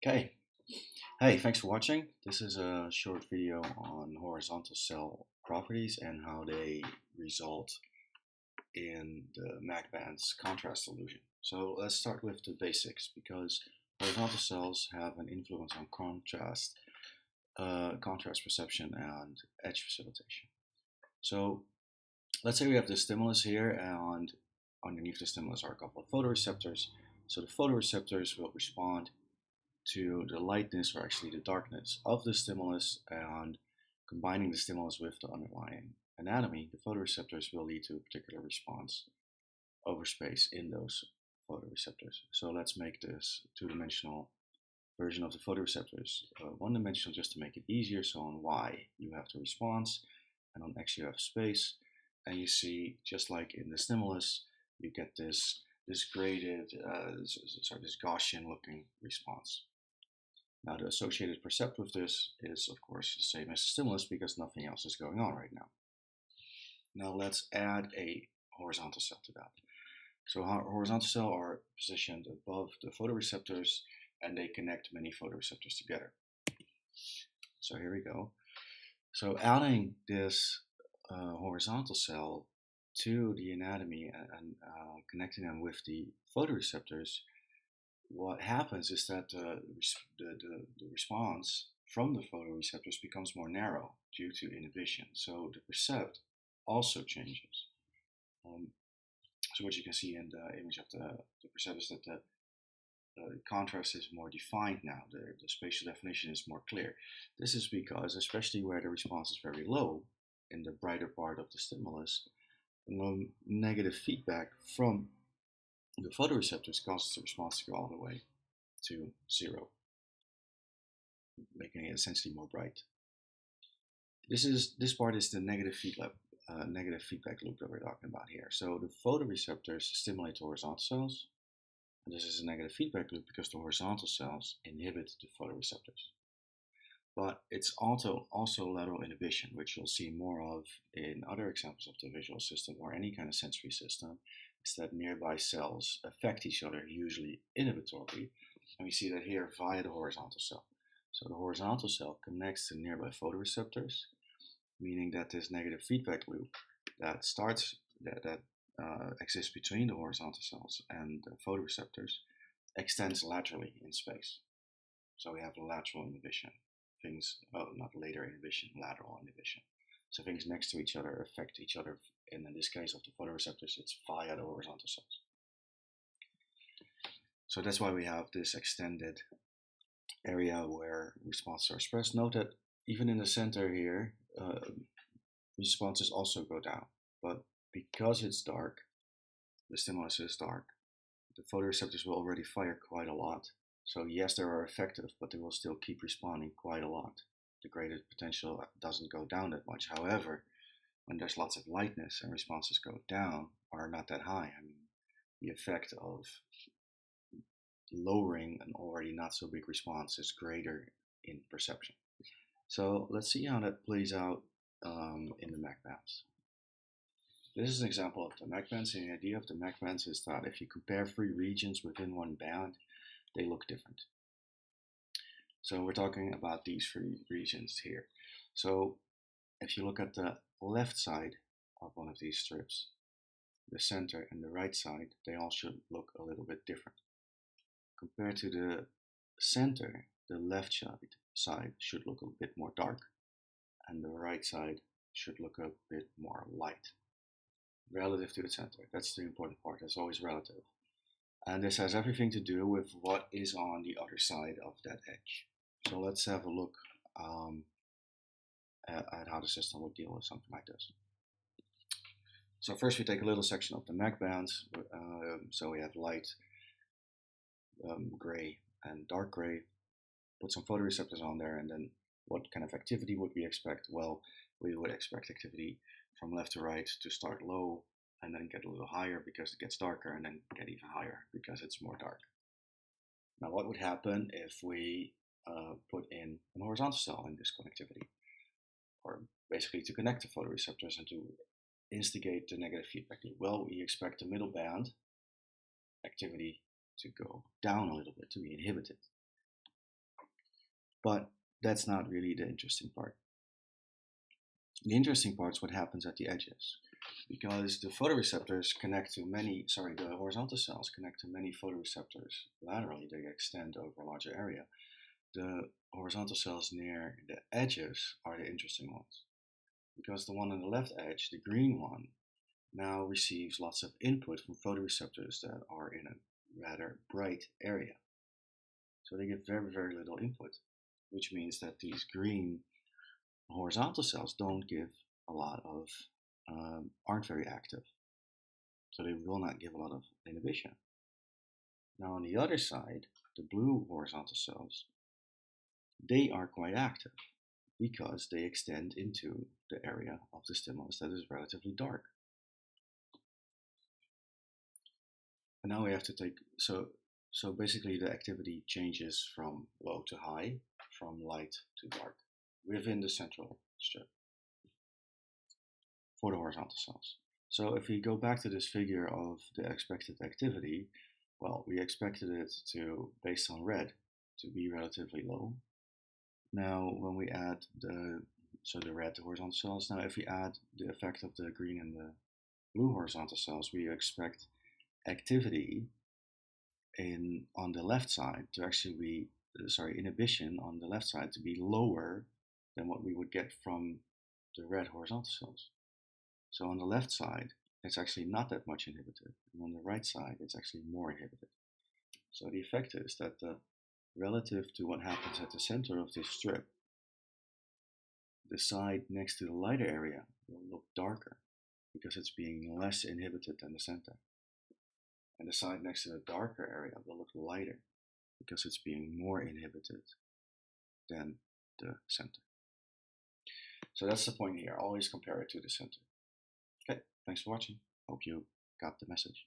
Okay. Hey, thanks for watching. This is a short video on horizontal cell properties and how they result in the MACBand's contrast illusion. So let's start with the basics because horizontal cells have an influence on contrast perception and edge facilitation. So let's say we have the stimulus here, and underneath the stimulus are a couple of photoreceptors. So the photoreceptors will respond to the lightness, or actually the darkness, of the stimulus, and combining the stimulus with the underlying anatomy, the photoreceptors will lead to a particular response over space in those photoreceptors. So let's make this two-dimensional version of the photoreceptors one-dimensional just to make it easier. So on Y you have the response, and on X you have space, and you see, just like in the stimulus, you get this graded, this Gaussian looking response. Now the associated percept with this is of course the same as the stimulus because nothing else is going on right now. Now let's add a horizontal cell to that. So horizontal cells are positioned above the photoreceptors and they connect many photoreceptors together. So here we go. So adding this horizontal cell to the anatomy and connecting them with the photoreceptors, what happens is that the response from the photoreceptors becomes more narrow due to inhibition. So the percept also changes. So what you can see in the image of the percept is that the contrast is more defined now. The spatial definition is more clear. This is because, especially where the response is very low, in the brighter part of the stimulus, no negative feedback from the photoreceptors causes the response to go all the way to 0, making it essentially more bright. This part is the negative feedback loop that we're talking about here. So the photoreceptors stimulate the horizontal cells, and this is a negative feedback loop because the horizontal cells inhibit the photoreceptors. But it's also lateral inhibition, which you'll see more of in other examples of the visual system or any kind of sensory system, is that nearby cells affect each other, usually inhibitorily, and we see that here via the horizontal cell. So the horizontal cell connects to nearby photoreceptors, meaning that this negative feedback loop that exists between the horizontal cells and the photoreceptors extends laterally in space. So we have lateral inhibition. Not later inhibition, lateral inhibition. So things next to each other affect each other, and in this case of the photoreceptors, it's via the horizontal cells. So that's why we have this extended area where responses are expressed. Note that even in the center here, responses also go down, but because it's dark, the stimulus is dark, the photoreceptors will already fire quite a lot. So yes, they are effective, but they will still keep responding quite a lot. The graded potential doesn't go down that much. However, when there's lots of lightness and responses go down or not that high, I mean, the effect of lowering an already not so big response is greater in perception. So let's see how that plays out in the MACBands. This is an example of the MACBands, and the idea of the MACBands is that if you compare 3 regions within one band, they look different. So we're talking about these 3 regions here. So if you look at the left side of one of these strips, the center and the right side, they all should look a little bit different. Compared to the center, the left side should look a bit more dark, and the right side should look a bit more light relative to the center. That's the important part. It's always relative. And this has everything to do with what is on the other side of that edge. So let's have a look at how the system would deal with something like this. So first we take a little section of the MACBands. So we have light, gray, and dark gray. Put some photoreceptors on there, and then what kind of activity would we expect? Well, we would expect activity from left to right to start low and then get a little higher because it gets darker, and then get even higher because it's more dark. Now what would happen if we put in a horizontal cell in this connectivity, or basically to connect the photoreceptors and to instigate the negative feedback loop? Well, we expect the middle band activity to go down a little bit, to be inhibited. But that's not really the interesting part. The interesting part is what happens at the edges. Because the photoreceptors connect to many, sorry, the horizontal cells connect to many photoreceptors laterally, they extend over a larger area. The horizontal cells near the edges are the interesting ones. Because the one on the left edge, the green one, now receives lots of input from photoreceptors that are in a rather bright area. So they get very, very little input, which means that these green horizontal cells don't give a lot of, aren't very active. So they will not give a lot of inhibition. Now on the other side, the blue horizontal cells, they are quite active because they extend into the area of the stimulus that is relatively dark. And now we have to take, so basically the activity changes from low to high, from light to dark, within the central strip for the horizontal cells. So if we go back to this figure of the expected activity, well, we expected it to, based on red, to be relatively low. Now when we add the red horizontal cells, now if we add the effect of the green and the blue horizontal cells, we expect activity on the left side to actually be, inhibition on the left side to be lower than what we would get from the red horizontal cells. So on the left side, it's actually not that much inhibited, and on the right side, it's actually more inhibited. So the effect is that relative to what happens at the center of this strip, the side next to the lighter area will look darker because it's being less inhibited than the center. And the side next to the darker area will look lighter because it's being more inhibited than the center. So that's the point here. Always compare it to the center. Okay, thanks for watching. Hope you got the message.